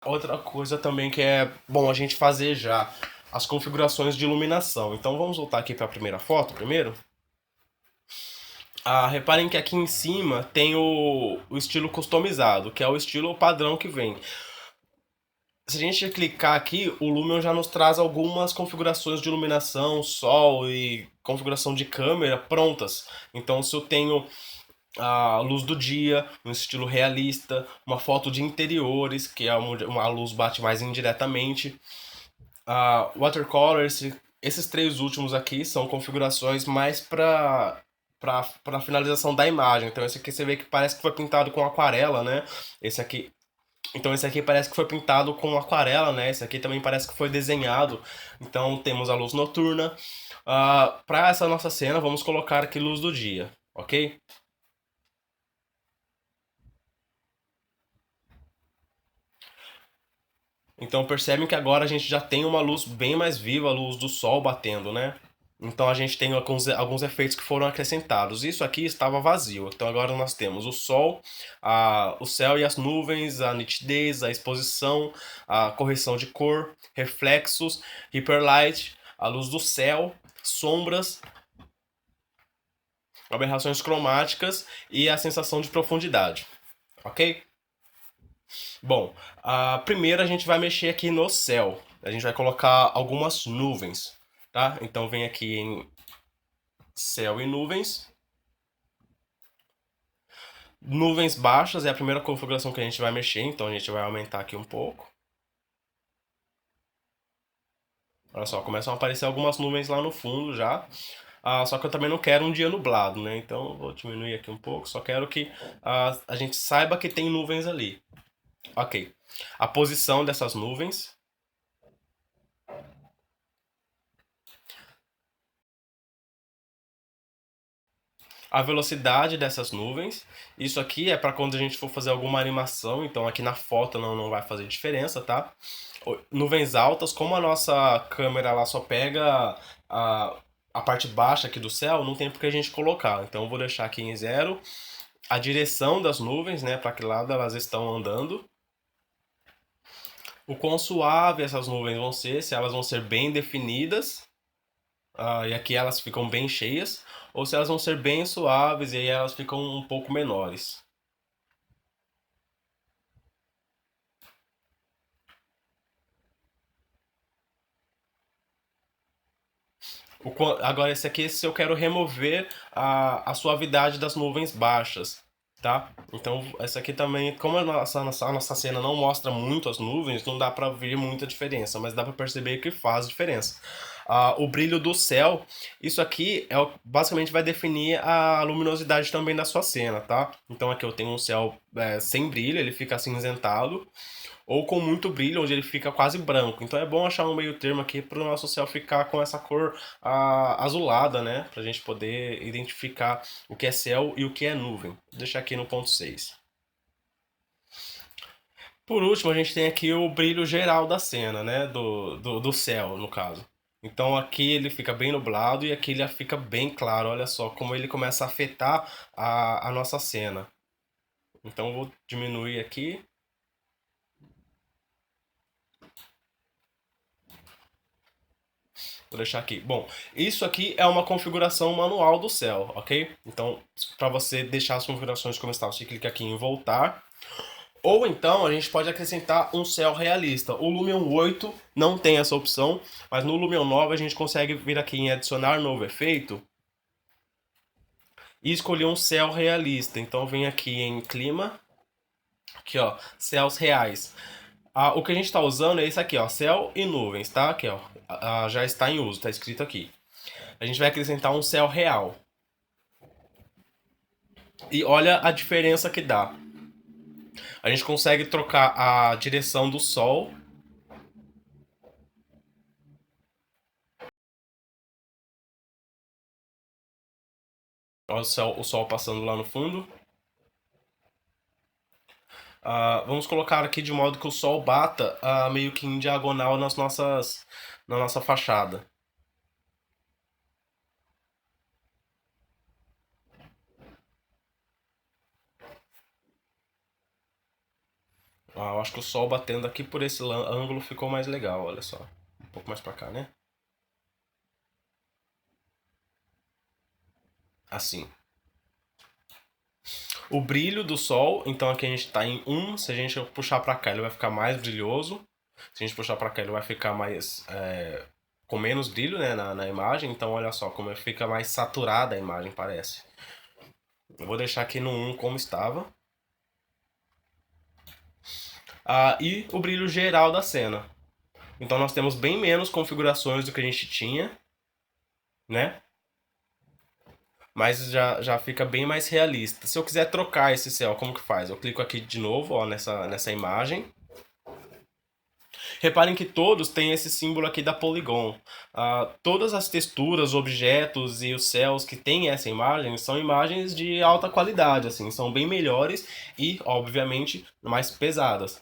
Outra coisa também que é bom a gente fazer já, as configurações de iluminação. Então vamos voltar aqui para a primeira foto primeiro. Reparem que aqui em cima tem o estilo customizado, que é o estilo padrão que vem. Se a gente clicar aqui, o Lumion já nos traz algumas configurações de iluminação, sol e configuração de câmera prontas. Então, se eu tenho a luz do dia, um estilo realista, uma foto de interiores, que é uma luz bate mais indiretamente, watercolor, esses três últimos aqui são configurações mais para finalização da imagem. Então esse aqui você vê que parece que foi pintado com aquarela, né? Esse aqui então esse aqui parece que foi pintado com aquarela, né? Esse aqui também parece que foi desenhado. Então temos a luz noturna. Para essa nossa cena, vamos colocar aqui luz do dia, ok? Então percebem que agora a gente já tem uma luz bem mais viva, a luz do sol batendo, né? Então a gente tem alguns efeitos que foram acrescentados. Isso aqui estava vazio. Então agora nós temos o sol, o céu e as nuvens, a nitidez, a exposição, a correção de cor, reflexos, hyperlight, a luz do céu, sombras, aberrações cromáticas e a sensação de profundidade. Ok? Bom, primeiro a gente vai mexer aqui no céu. A gente vai colocar algumas nuvens, tá? Então vem aqui em céu e nuvens. Nuvens baixas é a primeira configuração que a gente vai mexer, então a gente vai aumentar aqui um pouco. Olha só, começam a aparecer algumas nuvens lá no fundo já. Só que eu também não quero um dia nublado, né? Então eu vou diminuir aqui um pouco. Só quero que a gente saiba que tem nuvens ali. Ok. A posição dessas nuvens. A velocidade dessas nuvens. Isso aqui é para quando a gente for fazer alguma animação, então aqui na foto não vai fazer diferença, tá? Nuvens altas, como a nossa câmera ela só pega a, a parte baixa aqui do céu, não tem por que a gente colocar. Então eu vou deixar aqui em zero a direção das nuvens, né, para que lado elas estão andando. O quão suave essas nuvens vão ser, se elas vão ser bem definidas, e aqui elas ficam bem cheias, ou se elas vão ser bem suaves e aí elas ficam um pouco menores. Agora esse aqui, se eu quero remover a suavidade das nuvens baixas, tá? Então essa aqui também, como a nossa cena não mostra muito as nuvens, não dá pra ver muita diferença, mas dá pra perceber que faz diferença. O brilho do céu, isso aqui basicamente vai definir a luminosidade também da sua cena, tá? Então aqui eu tenho um céu sem brilho, ele fica acinzentado, ou com muito brilho, onde ele fica quase branco. Então é bom achar um meio termo aqui para o nosso céu ficar com essa cor azulada, né? Para a gente poder identificar o que é céu e o que é nuvem. Vou deixar aqui no ponto 6. Por último, a gente tem aqui o brilho geral da cena, né? Do céu, no caso. Então aqui ele fica bem nublado e aqui ele fica bem claro. Olha só como ele começa a afetar a nossa cena. Então eu vou diminuir aqui. Vou deixar aqui. Bom, isso aqui é uma configuração manual do céu, ok? Então, para você deixar as configurações como estão, você clica aqui em voltar. Ou então a gente pode acrescentar um céu realista. O Lumion 8 não tem essa opção, mas no Lumion 9 a gente consegue vir aqui em adicionar novo efeito e escolher um céu realista. Então vem aqui em clima, aqui ó, céus reais. O que a gente está usando é esse aqui, ó, céu e nuvens, tá? Aqui ó, já está em uso, tá escrito aqui. A gente vai acrescentar um céu real. E olha a diferença que dá. A gente consegue trocar a direção do sol. Olha o sol passando lá no fundo. Vamos colocar aqui de modo que o sol bata meio que em diagonal na nossa fachada. Eu acho que o sol batendo aqui por esse ângulo ficou mais legal, olha só. Um pouco mais pra cá, né? Assim. O brilho do sol, então aqui a gente tá em 1, se a gente puxar pra cá ele vai ficar mais brilhoso. Se a gente puxar pra cá ele vai ficar mais com menos brilho, né, na imagem. Então olha só como fica mais saturada a imagem, parece. Eu vou deixar aqui no 1 como estava. E o brilho geral da cena. Então nós temos bem menos configurações do que a gente tinha, né? Mas já fica bem mais realista. Se eu quiser trocar esse céu, como que faz? Eu clico aqui de novo, ó, nessa imagem. Reparem que todos têm esse símbolo aqui da Polygon. Todas as texturas, objetos e os céus que tem essa imagem são imagens de alta qualidade, assim, são bem melhores e, obviamente, mais pesadas.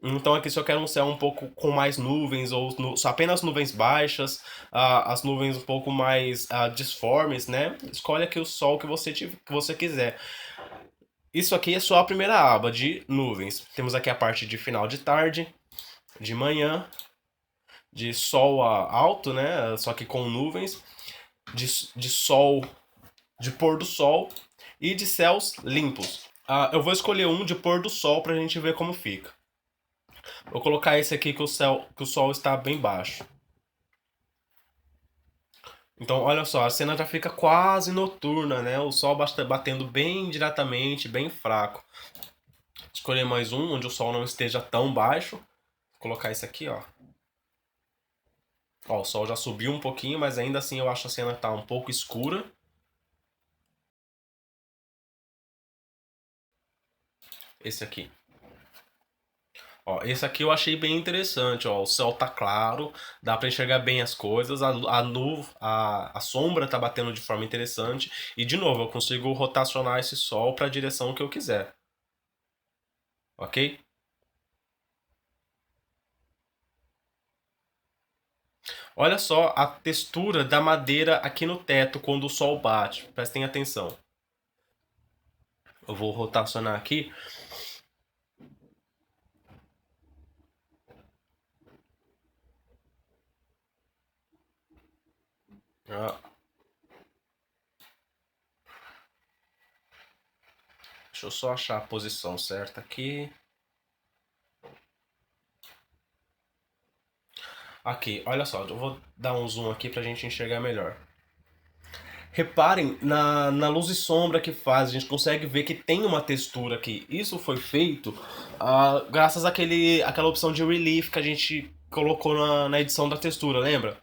Então aqui se eu quero um céu um pouco com mais nuvens ou apenas nuvens baixas, as nuvens um pouco mais disformes, né? Escolhe aqui o sol que você quiser. Isso aqui é só a primeira aba de nuvens. Temos aqui a parte de final de tarde, de manhã, de sol alto, né? Só que com nuvens, de sol, de pôr do sol e de céus limpos. Eu vou escolher um de pôr do sol pra gente ver como fica. Vou colocar esse aqui que o sol está bem baixo. Então, olha só, a cena já fica quase noturna, né? O sol batendo bem diretamente, bem fraco. Escolher mais um, onde o sol não esteja tão baixo. Vou colocar esse aqui, ó. Ó, o sol já subiu um pouquinho, mas ainda assim eu acho a cena tá um pouco escura. Esse aqui. Ó, esse aqui eu achei bem interessante, ó. O céu tá claro, dá pra enxergar bem as coisas, a sombra tá batendo de forma interessante. E de novo, eu consigo rotacionar esse sol para a direção que eu quiser. Ok? Olha só a textura da madeira aqui no teto quando o sol bate. Prestem atenção. Eu vou rotacionar aqui. Ah, deixa eu só achar a posição certa aqui. Aqui, olha só, eu vou dar um zoom aqui pra gente enxergar melhor. Reparem na luz e sombra que faz, a gente consegue ver que tem uma textura aqui. Isso foi feito graças àquela opção de relief que a gente colocou na edição da textura, lembra?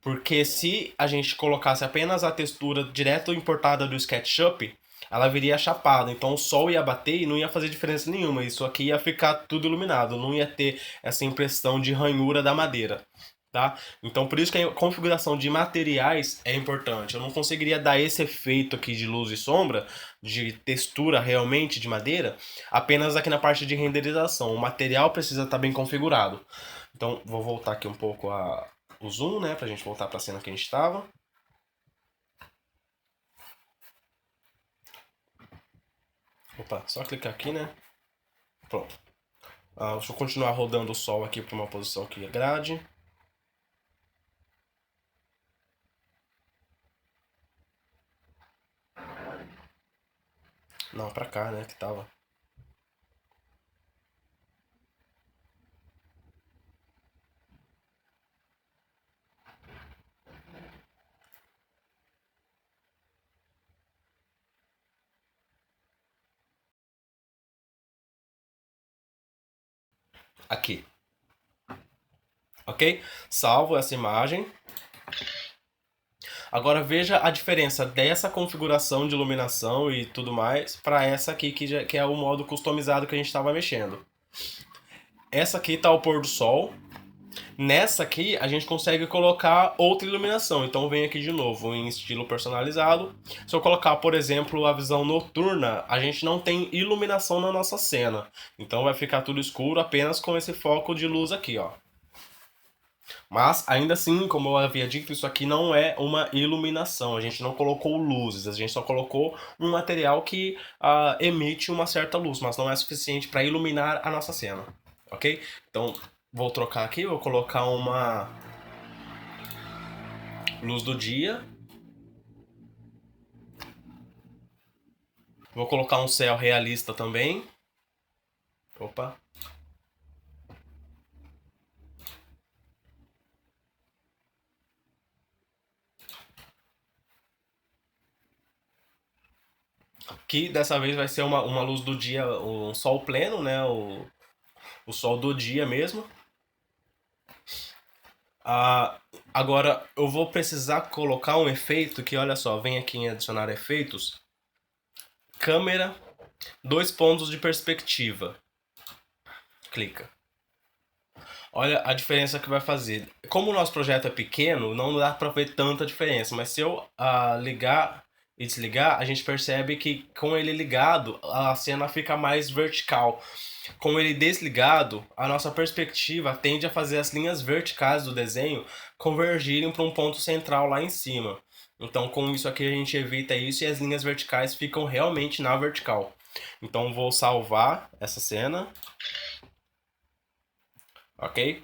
Porque se a gente colocasse apenas a textura direto importada do SketchUp, ela viria chapada. Então o sol ia bater e não ia fazer diferença nenhuma. Isso aqui ia ficar tudo iluminado, não ia ter essa impressão de ranhura da madeira. Tá? Então por isso que a configuração de materiais é importante. Eu não conseguiria dar esse efeito aqui de luz e sombra, de textura realmente de madeira, apenas aqui na parte de renderização. O material precisa estar bem configurado. Então vou voltar aqui um pouco o zoom, né, pra gente voltar pra cena que a gente estava. Opa, só clicar aqui, né? Pronto. Deixa eu continuar rodando o sol aqui para uma posição que agrade. Não, pra cá, né, que tava. Aqui. Ok? Salvo essa imagem. Agora veja a diferença dessa configuração de iluminação e tudo mais para essa aqui que é o modo customizado que a gente estava mexendo. Essa aqui tá o pôr do sol. Nessa aqui a gente consegue colocar outra iluminação. Então vem aqui de novo em estilo personalizado. Se eu colocar, por exemplo, a visão noturna, a gente não tem iluminação na nossa cena. Então vai ficar tudo escuro apenas com esse foco de luz aqui, ó. Mas, ainda assim, como eu havia dito, isso aqui não é uma iluminação. A gente não colocou luzes, a gente só colocou um material que emite uma certa luz, mas não é suficiente para iluminar a nossa cena. ok? Então, vou trocar aqui, vou colocar uma luz do dia. Vou colocar um céu realista também. Opa. Que dessa vez vai ser uma luz do dia, um sol pleno, né? O sol do dia mesmo. Ah, agora eu vou precisar colocar um efeito que, olha só, vem aqui em adicionar efeitos. Câmera, 2 pontos de perspectiva. Clica. Olha a diferença que vai fazer. Como o nosso projeto é pequeno, não dá para ver tanta diferença, mas se eu ligar e desligar, a gente percebe que com ele ligado, a cena fica mais vertical. Com ele desligado, a nossa perspectiva tende a fazer as linhas verticais do desenho convergirem para um ponto central lá em cima. Então, com isso aqui, a gente evita isso e as linhas verticais ficam realmente na vertical. Então, vou salvar essa cena, ok?